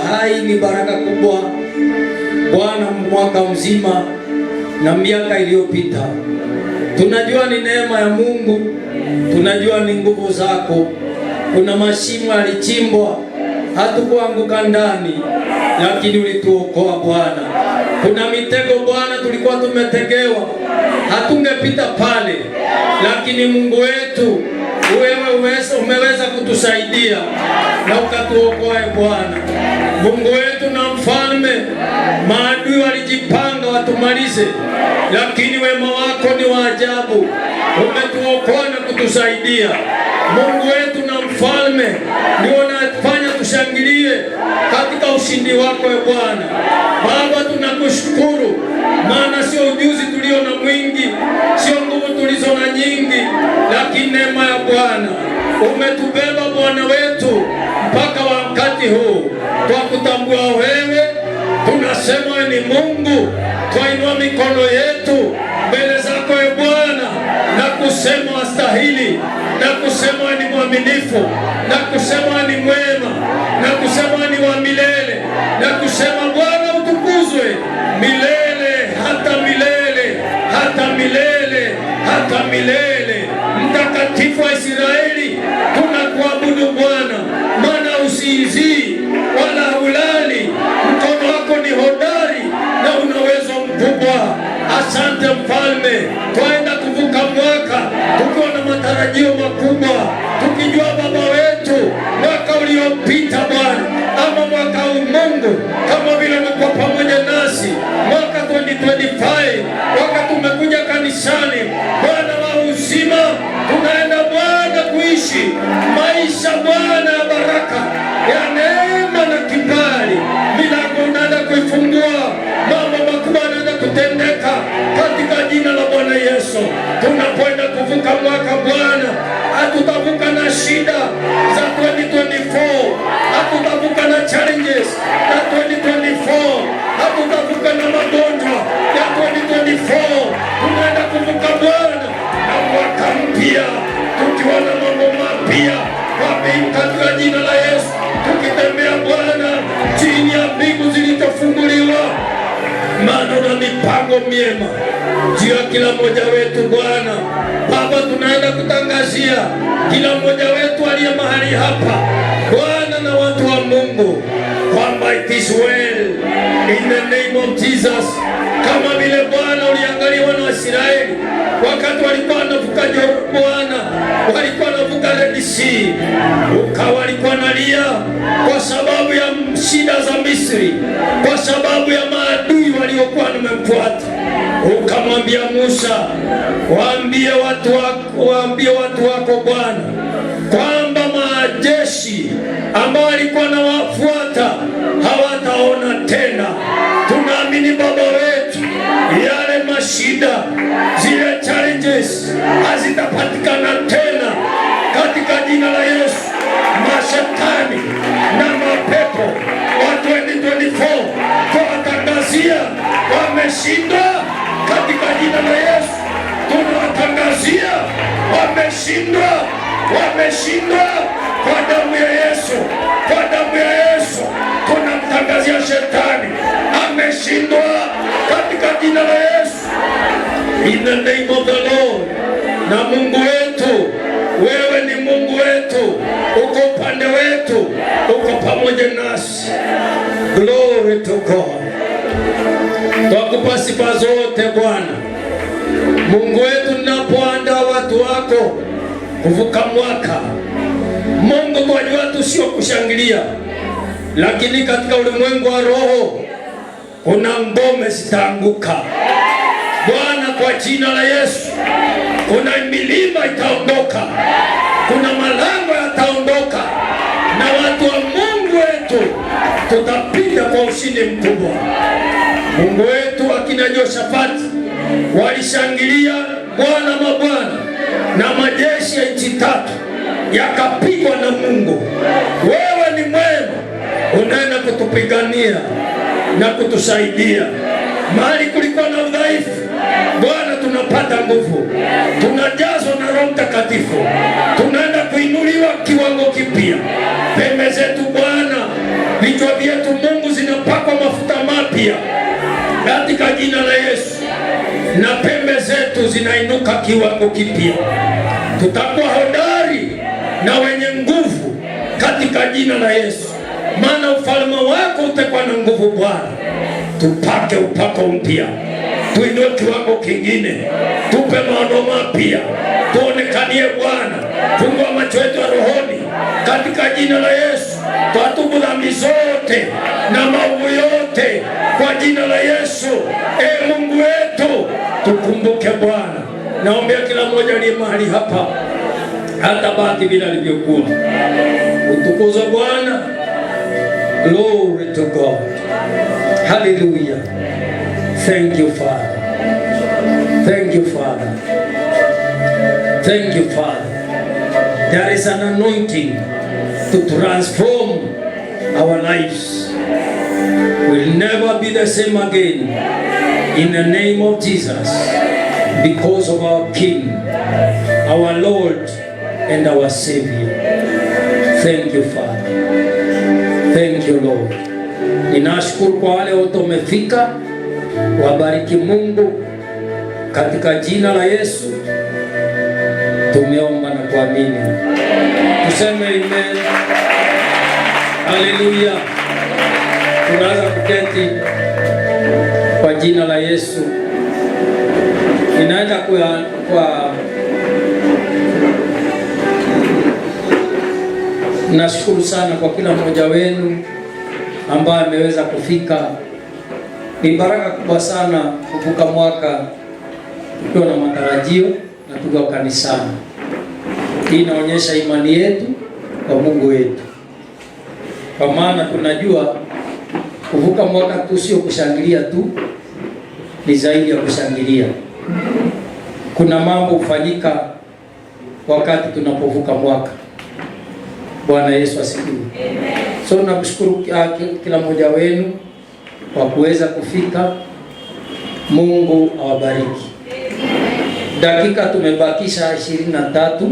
hai ni baraka kubwa Bwana, mwaka mzima na miaka iliyopita. Tunajua ni neema ya Mungu, tunajua ni nguvu zako. Kuna mashimo yalichimbwa, hatukuanguka ndani, lakini ulituokoa Bwana. Kuna mitego Bwana tulikuwa tumetegewa, hatungepita pale, lakini Mungu wetu wewe umeweza kutusaidia na ukatuokoa Bwana. Mungu wetu na mfalme, maadui walijipanga watumalize, lakini wema wako ni wa ajabu. Umetuokoa na kutusaidia. Mungu wetu na mfalme, ndio unafanya tushangilie katika ushindi wako Bwana. Baba, tunakushukuru, maana sio ujuzi tulio na mwingi, sio nguvu tulizo na nyingi, lakini neema ya Bwana. Umetubeba Bwana wetu mpaka wakati huu. Twakutambua wewe, tunasema wewe ni Mungu. Twainua mikono yetu mbele zako Bwana na kusema wastahili, na kusema wewe ni mwaminifu, na kusema wewe ni mwema, na kusema wewe ni wa milele, na kusema Bwana utukuzwe milele hata milele, hata milele, hata milele. Mtakatifu wa Israeli, tunakuabudu Bwana, maana usiizii wala hulali. Mkono wako ni hodari na una uwezo mkubwa. Asante mfalme, twaenda kuvuka mwaka tukiwa na matarajio makubwa, tukijua Baba wetu mwaka uliopita Bwana, ama mwaka huu Mungu, kama vile umekuwa pamoja nasi mwaka 2025, wakati tumekuja kanisani Bwana wa uzima, tunaenda Bwana kuishi maisha Bwana ya baraka, ya neema na kibali. Milango unaenda kuifungua, mambo makubwa yanaenda kutendeka katika jina la Bwana Yesu. Tunapoenda kuvuka mwaka Bwana, hatutavuka na shida za 2024, hatutavuka na challenges za 2024, hatutavuka na magonjwa ya 2024. Tunaenda kuvuka Bwana na mwaka mpya tukiwa na mambo mapya katika jina la Yesu, tukitembea Bwana chini ya mbingu zilizofunguliwa, maana una mipango myema juu ya kila mmoja wetu Bwana. Baba, tunaenda kutangazia kila mmoja wetu aliye mahali hapa Bwana na watu wa Mungu kwamba it is well in the name of Jesus. Kama vile Bwana uliangalia wana wa Israeli wakati walikuwa wanavuka Bwana, walikuwa wanavuka Red Sea, ukawa walikuwa nalia kwa sababu ya shida za Misri, kwa sababu ya maadui waliokuwa wamemfuata. Ukamwambia Musa, waambie watu wako Bwana kwamba majeshi ambao walikuwa wanawafuata hawataona tena. Tunaamini Baba wetu, yale mashida, zile challenges hazitapatikana tena katika jina la Yesu. Mashetani na mapepo wa 2024 tunawatangazia wameshindwa katika jina la Yesu. Tunawatangazia wameshindwa, wameshindwa kwa damu ya Yesu, kwa damu ya Yesu. Tunamtangazia shetani ameshindwa katika jina la Yesu, in the name of the Lord. Na Mungu wetu, wewe ni Mungu wetu, uko upande wetu, uko pamoja nasi. Glory to God. Twakupa sifa zote Bwana Mungu wetu. Ninapoandaa watu wako kuvuka mwaka Mungu, twajua tu sio kushangilia, lakini katika ulimwengu wa roho kuna ngome zitaanguka Bwana, kwa jina la Yesu. Kuna milima itaondoka, kuna malango yataondoka, na watu wa Mungu wetu tutapita kwa ushindi mkubwa. Mungu wetu, akina Jehoshafati walishangilia Bwana mabwana, na majeshi ya nchi tatu yakapigwa na Mungu. Wewe ni mwema, unaenda kutupigania na kutusaidia. Mahali kulikuwa na udhaifu Bwana, tunapata nguvu, tunajazwa na Roho Mtakatifu, tunaenda kuinuliwa kiwango kipya. Pembe zetu Bwana vichwa vyetu Mungu zinapakwa mafuta mapya katika jina la Yesu, na pembe zetu zinainuka kiwango kipya. Tutakuwa hodari na wenye nguvu katika jina la Yesu, maana ufalme wako utakuwa na nguvu. Bwana, tupake upako mpya, tuinue kiwango kingine, tupe maono mapya, tuonekanie Bwana. Fungua macho yetu ya rohoni katika jina la Yesu. Tuatubu dhambi zote na maovu yote kwa jina la Yesu. Mungu wetu, tukumbuke Bwana. Naombea kila mmoja aliye mahali hapa hata baki vile alivyokuwa. Utukuzwe Bwana. Glory to God. Hallelujah. Thank you, Father. Thank you, Father. Thank you, Father. There is an anointing to transform our lives. We'll never be the same again. In the name of Jesus. Because of our King, our Lord, and our Savior. Thank you, Father. Thank you, Lord. Ninashukuru kwa wale wote wamefika. Wabariki Mungu katika jina la Yesu. Tumeomba na kuamini. Tuseme amen. Haleluya. Tunaanza kuketi kwa jina la Yesu. Ninaenda kwa nashukuru sana kwa kila mmoja wenu ambaye ameweza kufika. Ni baraka kubwa sana kuvuka mwaka tukiwa na matarajio na tukiwa kanisani. Hii inaonyesha imani yetu kwa Mungu wetu. Kwa maana tunajua kuvuka mwaka tu sio kushangilia tu, ni zaidi ya kushangilia. Kuna mambo hufanyika wakati tunapovuka mwaka. Bwana Yesu asifiwe. Amen. So namshukuru kila mmoja wenu kwa kuweza kufika. Mungu awabariki. Dakika tumebakisha 23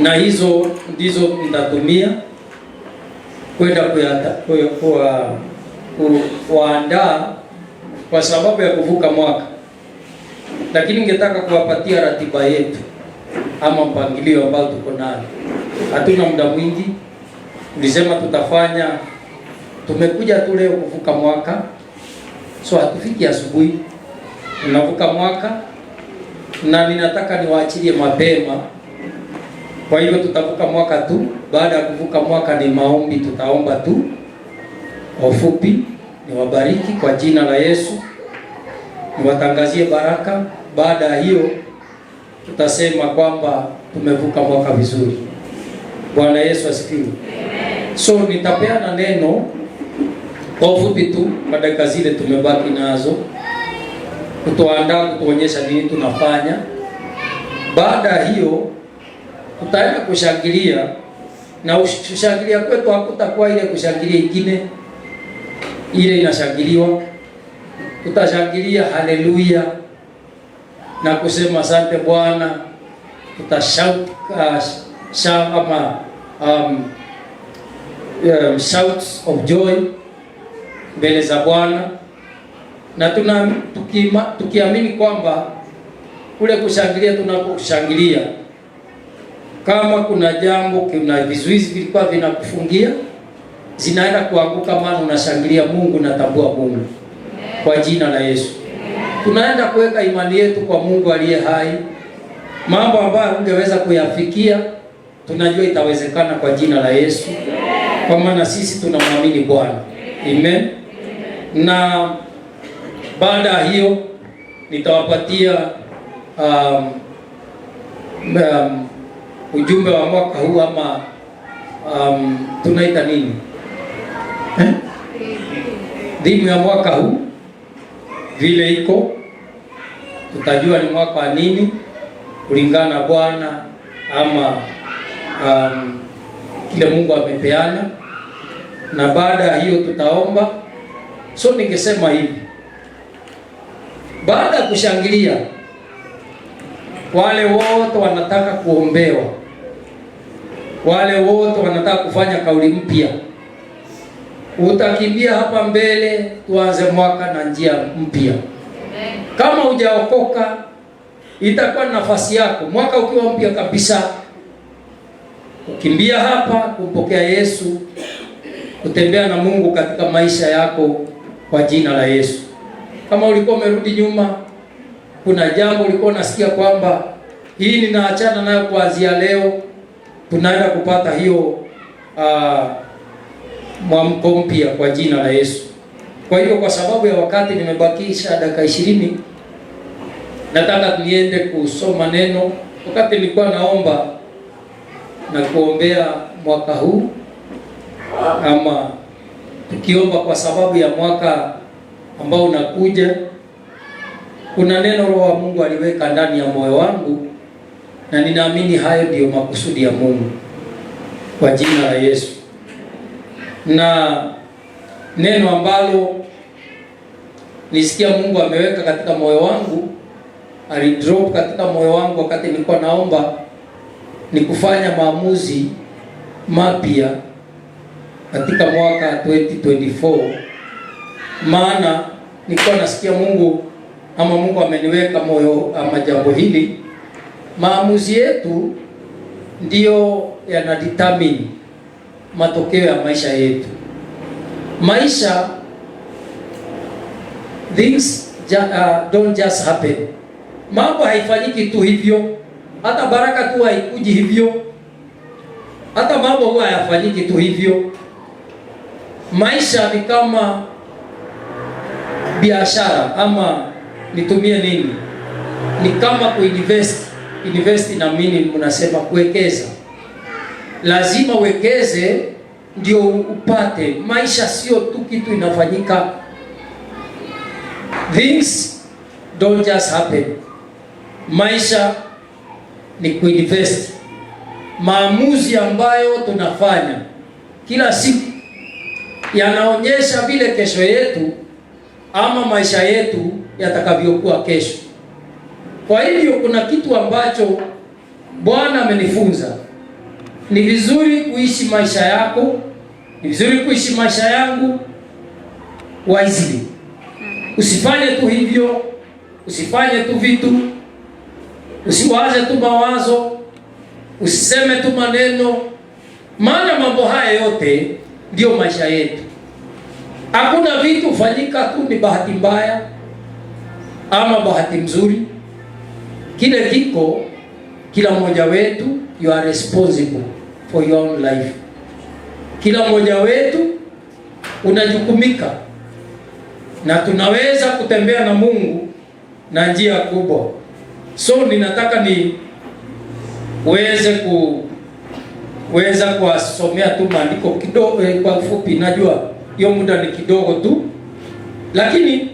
na hizo ndizo nitatumia kwenda kuandaa kwa sababu ya kuvuka mwaka. Lakini ningetaka kuwapatia ratiba yetu ama mpangilio ambao tuko nayo. Hatuna muda mwingi. Tulisema tutafanya, tumekuja tu leo kuvuka mwaka. So hatufiki asubuhi. Tunavuka mwaka na ninataka niwaachilie mapema. Kwa hivyo tutavuka mwaka tu. Baada ya kuvuka mwaka ni maombi, tutaomba tu kwa ufupi. Niwabariki kwa jina la Yesu. Niwatangazie baraka. Baada ya hiyo tutasema kwamba tumevuka mwaka vizuri. Bwana Yesu asifiwe. So nitapeana neno kwa ufupi tu kwa dakika zile tumebaki nazo, kutuandaa, kutuonyesha nini tunafanya. Baada ya hiyo tutaenda kushangilia, na kushangilia kwetu hakutakuwa ile kushangilia ingine ile inashangiliwa. Tutashangilia haleluya na kusema asante Bwana. Tutashout shouts of joy mbele za Bwana, na tukiamini kwamba kule kushangilia, tunaposhangilia, kama kuna jambo, kuna vizuizi vilikuwa vinakufungia, zinaenda kuanguka, maana unashangilia Mungu, natambua Mungu kwa jina la Yesu. Tunaenda kuweka imani yetu kwa Mungu aliye hai. Mambo ambayo ungeweza kuyafikia, tunajua itawezekana kwa jina la Yesu, kwa maana sisi tunamwamini Bwana. Amen. Na baada ya hiyo nitawapatia ujumbe wa mwaka huu, ama tunaita nini? Dhimu ya mwaka huu vile iko, tutajua ni mwaka wa nini kulingana na Bwana ama kile Mungu amepeana. Na baada ya hiyo tutaomba. So ningesema hivi, baada ya kushangilia, wale wote wanataka kuombewa, wale wote wanataka kufanya kauli mpya, utakimbia hapa mbele, tuanze mwaka na njia mpya. Kama hujaokoka, itakuwa nafasi yako mwaka ukiwa mpya kabisa, ukimbia hapa kumpokea Yesu, kutembea na Mungu katika maisha yako kwa jina la Yesu. Kama ulikuwa umerudi nyuma, kuna jambo ulikuwa unasikia kwamba hii ninaachana nayo kuanzia leo, tunaenda kupata hiyo mwamko mpya kwa jina la Yesu. Kwa hiyo kwa sababu ya wakati nimebakisha dakika 20, nataka niende kusoma neno. Wakati nilikuwa naomba na kuombea mwaka huu, ama tukiomba kwa sababu ya mwaka ambao unakuja, kuna neno Roho wa Mungu aliweka ndani ya moyo wangu, na ninaamini hayo ndiyo makusudi ya Mungu kwa jina la Yesu. Na neno ambalo nisikia Mungu ameweka katika moyo wangu, alidrop katika moyo wangu wakati nilikuwa naomba, ni kufanya maamuzi mapya katika mwaka 2024. Maana nilikuwa nasikia Mungu ameniweka moyo ama jambo hili, maamuzi yetu ndiyo yanadetermine matokeo ya maisha yetu. Maisha, things don't just happen. Mambo haifanyiki tu hivyo, hata baraka tu haikuji hivyo, hata mambo huwa hayafanyiki tu hivyo. Maisha ni kama biashara, ama nitumie nini, ni kama kuinvest. Invest na mimi mnasema kuwekeza. Lazima uwekeze ndio upate. Maisha sio tu kitu inafanyika. Things don't just happen. Maisha ni kuinvest. Maamuzi ambayo tunafanya kila siku yanaonyesha vile kesho yetu ama maisha yetu yatakavyokuwa kesho. Kwa hivyo kuna kitu ambacho Bwana amenifunza. Ni vizuri kuishi maisha yako, ni vizuri kuishi maisha yangu wisely. Usifanye tu hivyo, usifanye tu vitu, usiwaze tu mawazo, usiseme tu maneno, maana mambo haya yote ndio maisha yetu. Hakuna vitu ufanyika tu ni bahati mbaya ama bahati mzuri. Kile kiko, kila mmoja wetu, you are responsible for your own life. Kila mmoja wetu unajukumika, na tunaweza kutembea na Mungu na njia kubwa. So ninataka uweza kuwasomea tu maandiko kidogo kwa ufupi. Najua hiyo muda ni kidogo tu, lakini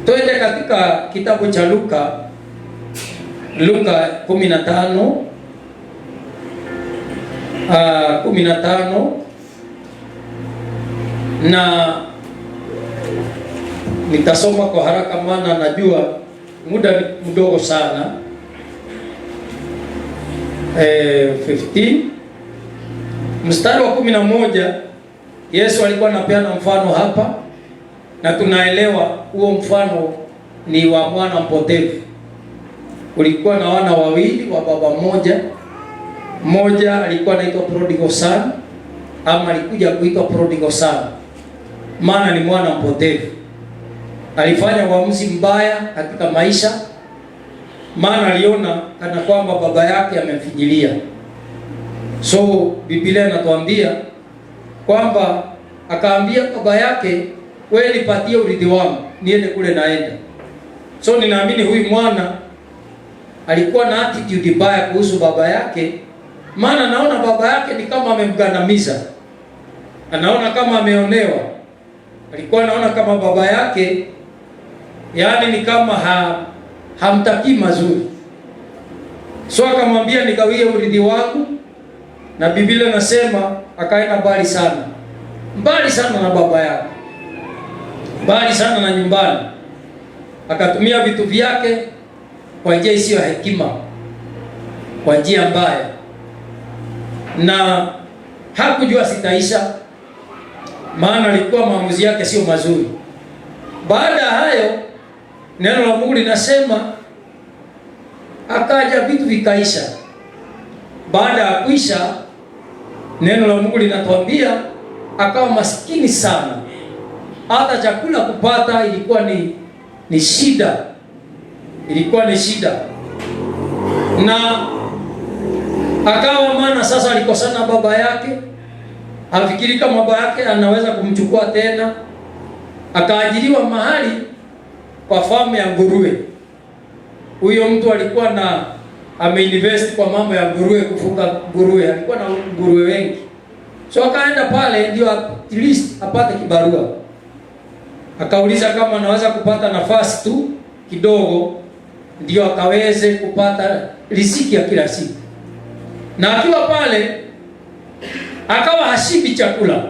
twende katika kitabu cha Luka 15 na nitasoma kwa haraka maana najua muda ni mdogo sana. 15 mstari wa 11, Yesu alikuwa anapeana mfano hapa, na tunaelewa huo mfano ni wa mwana mpotevu. Kulikuwa na wana wawili wa baba mmoja. Mmoja alikuwa anaitwa prodigal son, ama alikuja kuitwa prodigal son maana ni mwana mpotevu. Alifanya uamuzi mbaya katika maisha, maana aliona kana kwamba baba yake amemfinyilia. So Biblia inatuambia kwamba akaambia baba yake, wewe nipatie urithi wangu niende kule naenda. So ninaamini huyu mwana alikuwa na attitude mbaya kuhusu baba yake, maana naona baba yake ni kama amemgandamiza, anaona kama ameonewa. Alikuwa anaona kama baba yake ni kama hamtaki mazuri. So akamwambia nigawie urithi wangu, na Biblia nasema akaenda mbali sana na baba yake, mbali sana na nyumbani. Akatumia vitu vyake kwa njia isiyo hekima, kwa njia mbaya, na hakujua sitaisha. maana alikuwa maamuzi yake sio mazuri. Baada ya hayo, neno la Mungu linasema akaja vitu vikaisha. Baada ya kuisha, neno la Mungu linatuambia akawa maskini sana, hata chakula kupata ilikuwa ni shida, ilikuwa ni shida. Na akawa maana sasa alikosana baba yake, hafikiri kama baba yake anaweza kumchukua tena. Akaajiriwa mahali kwa famu ya nguruwe. Huyo mtu alikuwa ameinvest kwa mambo ya nguruwe, kufuga nguruwe, alikuwa na nguruwe wengi. So akaenda pale ndio at least apate kibarua. Akauliza kama anaweza kupata nafasi tu kidogo ndio akaweze kupata riziki ya kila siku. Na akiwa pale akawa hashibi chakula.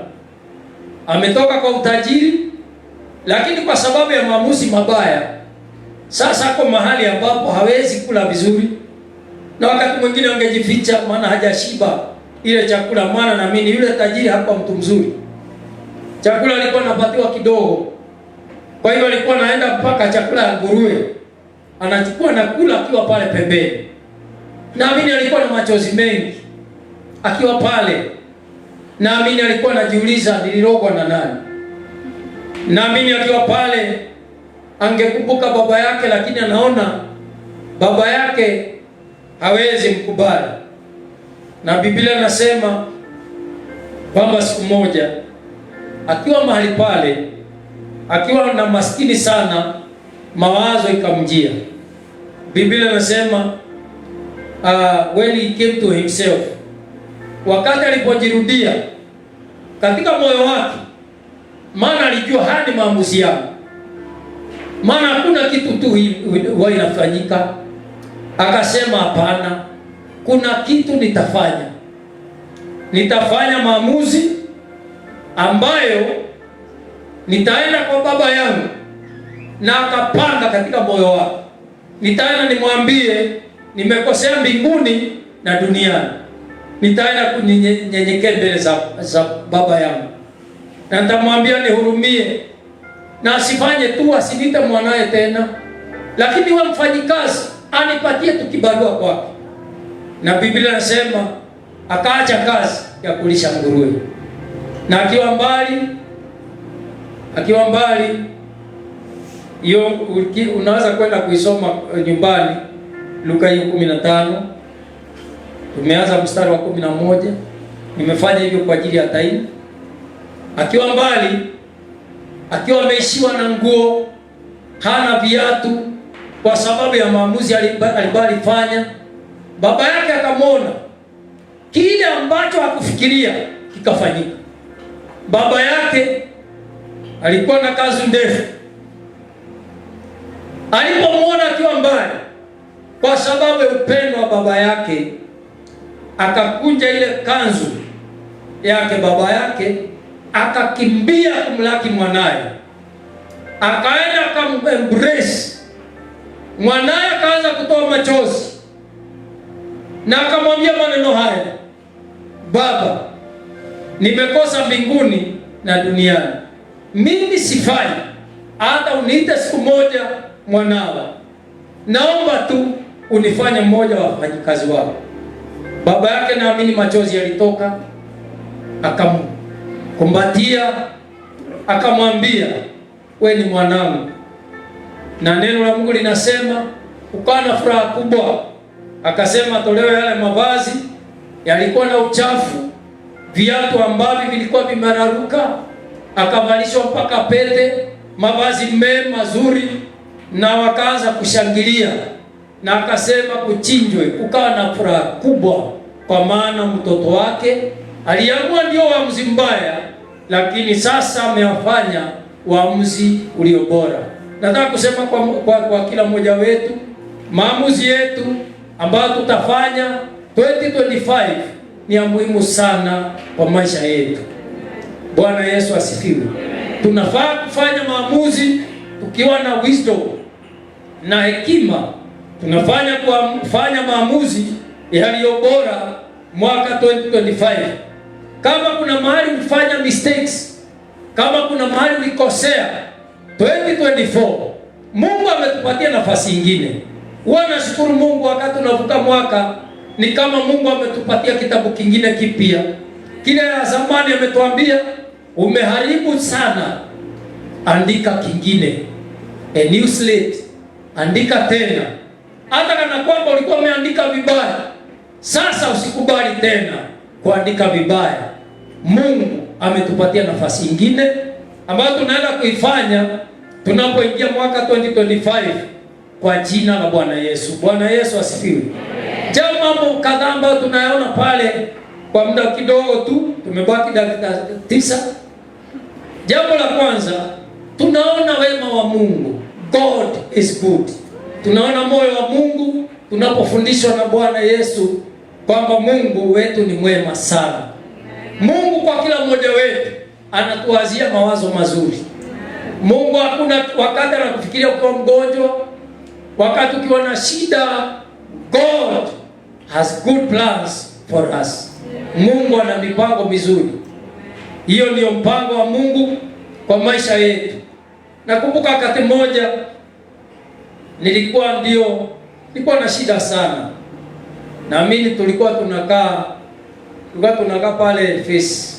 Ametoka kwa utajiri, lakini kwa sababu ya maamuzi mabaya sasa ako mahali ambapo hawezi kula vizuri. Na wakati mwingine angejificha maana hajashiba ile chakula, maana naamini yule tajiri hakuwa mtu mzuri. Chakula alikuwa anapatiwa kidogo. Kwa hiyo alikuwa anaenda mpaka chakula ya nguruwe anachukua na kula akiwa pale pembeni. Naamini alikuwa na machozi mengi akiwa pale. Naamini alikuwa anajiuliza nilirogwa na nani. Naamini akiwa pale angekumbuka baba yake, lakini anaona baba yake hawezi mkubali. Na Biblia inasema kwamba siku moja akiwa mahali pale, akiwa na maskini sana, mawazo ikamjia. Biblia inasema when he came to himself, wakati alipojirudia katika moyo wake, maana alijua haya ni maamuzi yangu, maana hakuna kitu tu huwa inafanyika. Akasema hapana, kuna kitu nitafanya. Nitafanya maamuzi ambayo nitaenda kwa baba yangu, na akapanga katika moyo wake, nitaenda nimwambie nimekosea mbinguni na duniani. Nitaenda kunyenyekea mbele za baba yangu, na nitamwambia nihurumie, na asifanye tu asinite mwanae tena, lakini wewe mfanyikazi anipatie tu kibarua kwake. Na Biblia inasema akaacha kazi ya kulisha nguruwe, na akiwa mbali hiyo unaweza kwenda kuisoma nyumbani, Luka 15. Tumeanza mstari wa 11. Nimefanya hivyo kwa ajili ya taini. Akiwa mbali, akiwa ameishiwa na nguo, hana viatu kwa sababu ya maamuzi alifanya, baba yake akamwona. Kile ambacho hakufikiria kikafanyika. Baba yake alikuwa na kazi ndefu. Alipomwona akiwa mbali, kwa sababu ya upendo wa baba yake, akakunja ile kanzu yake baba yake, akakimbia kumlaki mwanae. Akaenda akamembrace mwanae, akaanza kutoa machozi na akamwambia maneno haya: baba, nimekosa mbinguni na duniani. Mimi sifai hata uniite siku moja mwanawa. Naomba tu unifanye mmoja wa wafanyikazi wako. Baba yake naamini machozi yalitoka, akamkumbatia, akamwambia wewe ni mwanangu. Na neno la Mungu linasema ukawa na furaha kubwa. Akasema tolewe yale mavazi yalikuwa na uchafu, viatu ambavyo vilikuwa vimeraruka, akavalishwa mpaka pete, mavazi mema mazuri, na wakaanza kushangilia. Na akasema kuchinjwe. Kukawa na furaha kubwa, kwa maana mtoto wake aliamua ndio uamuzi mbaya, lakini sasa amefanya uamuzi ulio bora. Nataka kusema kwa kila mmoja wetu, maamuzi yetu ambayo tutafanya 2025 ni ya muhimu sana kwa maisha yetu. Bwana Yesu asifiwe. Tunafaa kufanya maamuzi tukiwa na wisdom na hekima. Tunafanya kufanya maamuzi yaliyo bora mwaka 2025. Kama kuna mahali mfanya mistakes, Kama kuna mahali ulikosea 2024, Mungu ametupatia nafasi nyingine. Huwa nashukuru Mungu wakati unavuka mwaka, ni kama Mungu ametupatia kitabu kingine kipya. Kile ya zamani ametuambia umeharibu sana, andika kingine, a new slate, andika tena. Hata kana kwamba ulikuwa umeandika vibaya, sasa usikubali tena kuandika vibaya. Mungu ametupatia nafasi nyingine ambayo tunaenda kuifanya tunapoingia mwaka 2025 kwa jina la Bwana Yesu. Bwana Yesu asifiwe. Jambo mambo kadhaa ambayo tunayaona pale kwa muda kidogo tu, tumebaki dakika 9. Jambo la kwanza, tunaona wema wa Mungu. God is good. Tunaona moyo wa Mungu tunapofundishwa na Bwana Yesu kwamba Mungu wetu ni mwema sana. Mungu kwa kila mmoja wetu anatuwazia mawazo mazuri. Mungu hakuna wakati anakufikiria ukiwa mgonjwa, wakati ukiwa na shida. God has good plans for us. Mungu ana mipango mizuri. Hiyo ndio mpango wa Mungu kwa maisha yetu. Nakumbuka wakati mmoja nilikuwa na shida sana. Naamini tulikuwa tunakaa pale face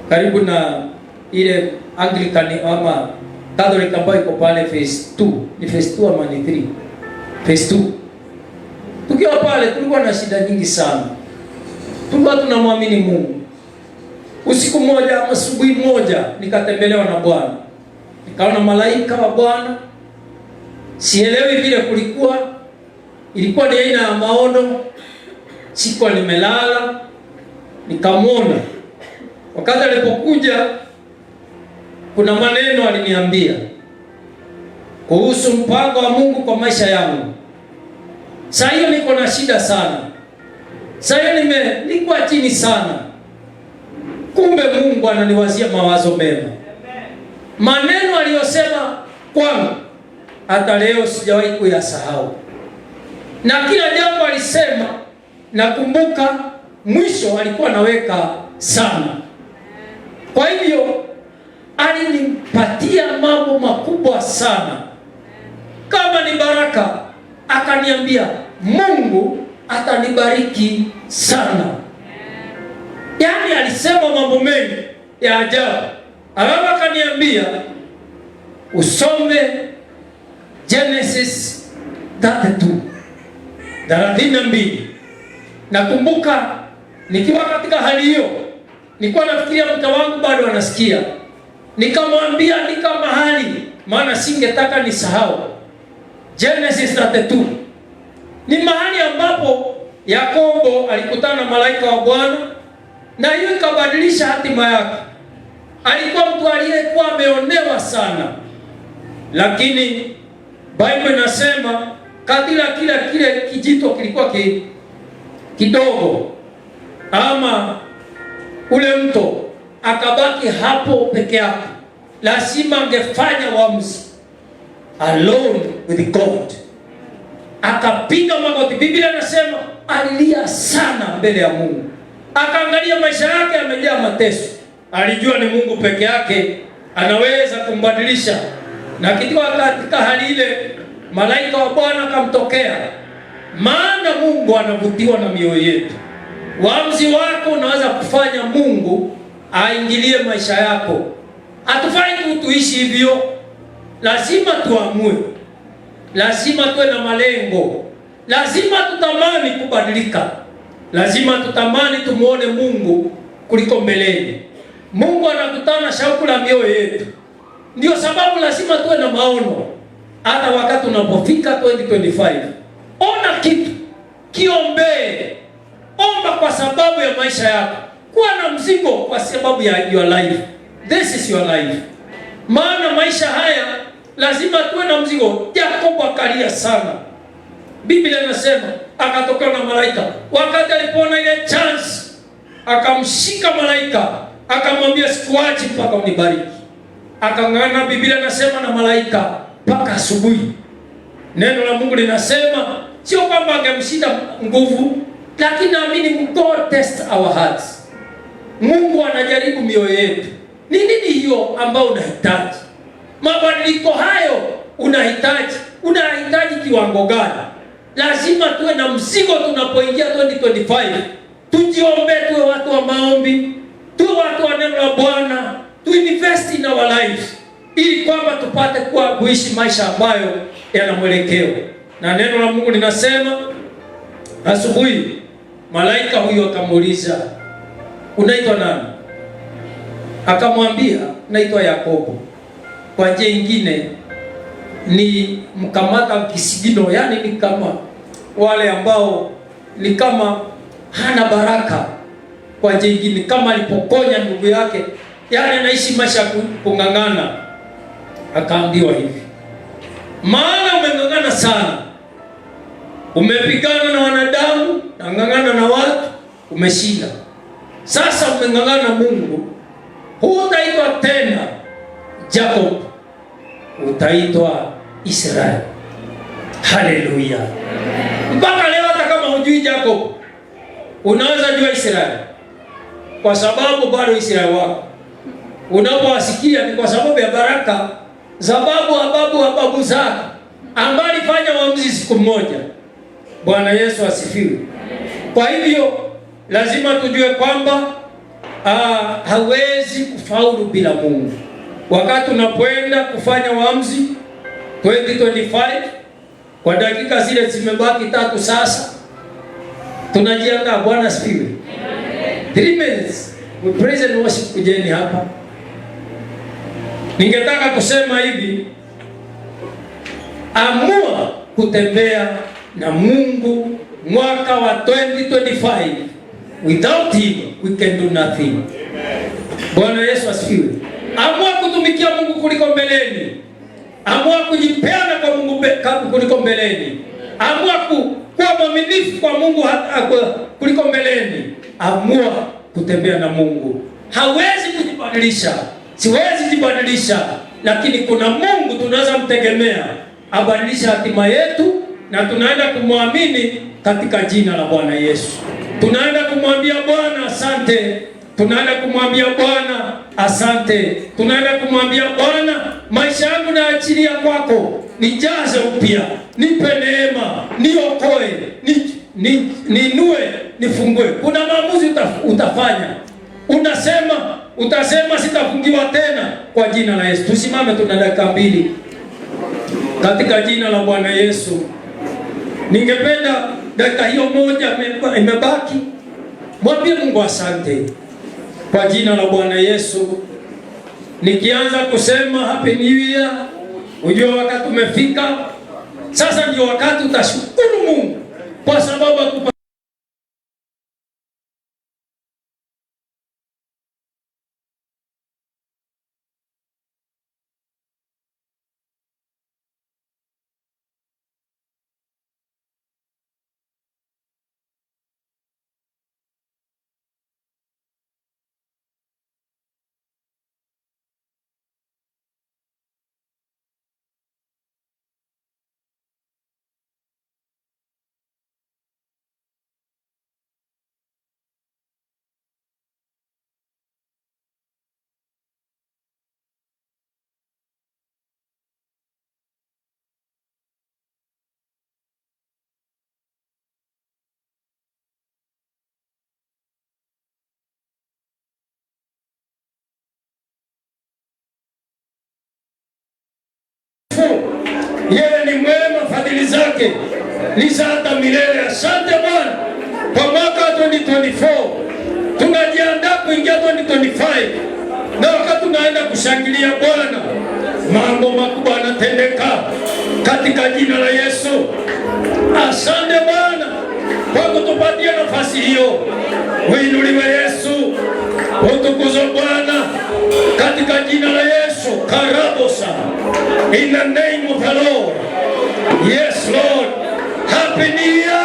karibu na ile Anglican ama Catholic ambayo iko pale face 2. Ni face 2 ama ni 3? Face 2. Tukiwa pale tulikuwa na shida nyingi sana. Tulikuwa tunamwamini Mungu. Usiku mmoja, asubuhi moja, nikatembelewa na Bwana. Nikaona malaika wa Bwana. Sielewi vile kulikuwa. Ilikuwa ni aina ya maono. Sikuwa nimelala. Nikamwona. Wakati alipokuja, kuna maneno aliniambia kuhusu mpango wa Mungu kwa maisha yangu. Sasa hiyo niko na shida sana. Sasa hiyo nilikuwa chini sana. Kumbe Mungu ananiwazia mawazo mema. Maneno aliyosema kwangu hata leo sijawahi kuyasahau. Na kila jambo alisema nakumbuka, mwisho alikuwa anaweka sana. Kwa hivyo alinipatia mambo makubwa sana. Kama ni baraka, akaniambia Mungu atanibariki sana. Yaani alisema mambo mengi ya ajabu. Alafu akaniambia usome Genesis 32. Nakumbuka nikiwa katika hali hiyo, nilikuwa nafikiria mke wangu bado anasikia. Nikamwambia andika mahali, maana singetaka nisahau. Genesis 32 ni mahali ambapo Yakobo alikutana na malaika wa Bwana, na hiyo ikabadilisha hatima yake. Alikuwa mtu aliyekuwa ameonewa sana, lakini Bible inasema kadira kile kijito kilikuwa kidogo ama ule mto, akabaki hapo peke yake. Lazima angefanya uamuzi alone with God. Akapiga magoti. Biblia inasema alilia sana mbele ya Mungu. Akaangalia maisha yake yamejaa mateso. Alijua ni Mungu peke yake anaweza kumbadilisha. Na katika hali ile malaika wa Bwana akamtokea. Maana Mungu anavutiwa na mioyo yetu. Uamuzi wako unaweza kufanya Mungu aingilie maisha yako. Hatufai tu tuishi hivyo. Lazima tuamue. Lazima tuwe na malengo. Lazima tutamani kubadilika. Lazima tutamani tumuone Mungu kuliko mbeleni. Mungu anakutana shauku la mioyo yetu. Ndio sababu lazima tuwe na maono. Hata wakati unapofika 2025, ona kitu, kiombee. Omba kwa sababu ya maisha yako. Kuwa na mzigo kwa sababu ya your life. This is your life. Maana maisha haya lazima tuwe na mzigo. Yakobo akalia sana. Biblia inasema akatokea na malaika. Wakati alipoona ile chance, akamshika malaika, akamwambia sikuachi mpaka unibariki. Akang'ang'ana. Biblia inasema na malaika mpaka asubuhi. Neno la Mungu linasema sio kwamba angemshinda nguvu, lakini naamini God test our hearts. Mungu anajaribu mioyo yetu. Ni nini hiyo ambayo unahitaji? Mabadiliko hayo unahitaji kiwango gani? Lazima tuwe na mzigo tunapoingia 2025. Tujiombe, tuwe watu wa maombi, tuwe watu wa neno la Bwana, tu invest in our lives ili kwamba tupate kuishi maisha ambayo yana mwelekeo. Na neno la Mungu linasema asubuhi malaika huyo akamuuliza, unaitwa nani? Akamwambia, naitwa Yakobo. Kwa njia nyingine ni mkamata kisigino, yani ni kama wale ambao ni kama hana baraka. Kwa njia nyingine kama alipokonya ndugu yake, yani anaishi maisha kungangana. Akaambiwa hivi, maana umengangana sana, umepigana na wanadamu na ngangana na watu, umeshinda. Sasa umengangana na Mungu, hutaitwa tena Jacob, utaitwa Israeli. Haleluya! Mpaka leo hata kama hujui Jacob, unaweza jua Israeli, kwa sababu bado Israeli wako. Unapowasikia ni kwa sababu ya baraka za babu zako ambaye alifanya uamuzi siku moja. Bwana Yesu asifiwe. Kwa hivyo lazima tujue kwamba hawezi kufaulu bila Mungu. Wakati unapoenda kufanya uamuzi 2025, kwa dakika zile zimebaki 3 sasa, tunajiandaa. Bwana asifiwe. 3 minutes we praise and worship. Kujeni hapa, ningetaka kusema hivi, amua kutembea na Mungu mwaka wa 2025. Without him we can do nothing. Bwana Yesu asifiwe. Amua kutumikia Mungu kuliko mbeleni. Amua kujipeana kwa Mungu kuliko mbeleni. Amua kuwa mwaminifu kwa Mungu kuliko mbeleni. Amua kutembea na Mungu. Hawezi kujibadilisha. Siwezi jibadilisha, lakini kuna Mungu tunaweza mtegemea abadilisha hatima yetu, na tunaenda kumwamini katika jina la Bwana Yesu. Tunaenda kumwambia Bwana asante. Tunaenda kumwambia Bwana asante. Tunaenda kumwambia Bwana, maisha yangu naachilia kwako, nijaze upya, nipe neema, niokoe, ninue, nifungue. Kuna maamuzi utafanya. Utasema sitafungiwa tena kwa jina la Yesu. Tusimame, tuna dakika 2 katika jina la Bwana Yesu. Ningependa dakika hiyo moja imebaki, mwambie Mungu asante kwa jina la Bwana Yesu. Nikianza kusema happy new year, ujue wakati umefika. Sasa ndio wakati utashukuru Mungu kwa sababu yeye ni mwema, fadhili zake ni za hata milele. Asante Bwana kwa mwaka 2024. Tunajiandaa kuingia 2025, na wakati tunaenda kushangilia Bwana, mambo makubwa yanatendeka katika jina la Yesu. Asante Bwana kwa kutupatia nafasi hiyo. Uinuliwe Yesu, utukuzwe Bwana katika jina la Yesu. Karabosa. In the name of the Lord. Yes, Lord. Happy New Year.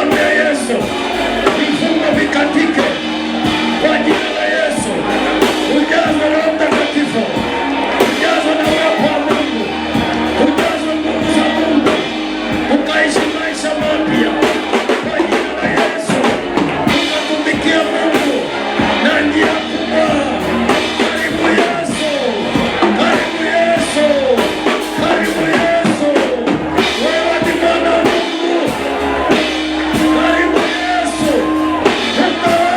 damu ya Yesu, vifungo vikatike kwa jina la Yesu. Ujazwe Roho Mtakatifu, ujazwe na uwepo wa Mungu, ujazwe nguvu za Mungu, ukaishi maisha mapya kwa jina la Yesu, ukatumikia Mungu na njia kubwa. Karibu Yesu, karibu Yesu, karibu Yesu, wewe ni mwana wa Mungu. Karibu Yesu, utawale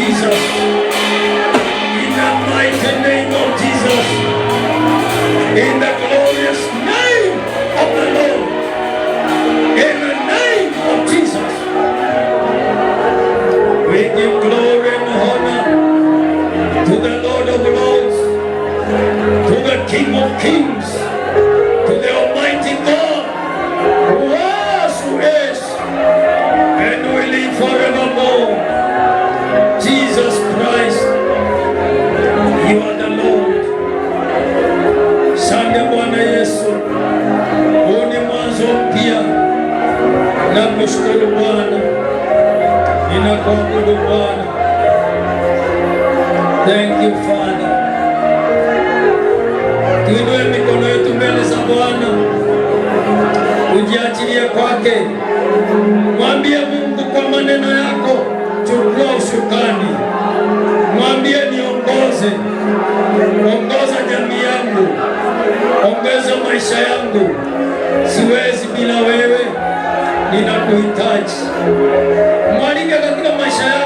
Jesus. In the mighty name of Jesus. In the glorious name of the Lord. In the name of Jesus. We give glory and honor to the Lord of Lords, to the King of Kings, to the Almighty God, who was, who is, and will live forevermore. Jesus Christ, you are the Lord. Sante Bwana Yesu, huu ni mwanzo mpya. Nakushukuru Bwana, ninakuabudu Bwana. Thank you Father. Tuinue mikono yetu mbele za Bwana, ujiachilie kwake. Mwambie Mungu kwa maneno yako, chukua usukani. Mwambie niongoze, ongoza jamii yangu, ongeza maisha yangu. Siwezi bila wewe, ninakuhitaji. Mwalike katika maisha yako.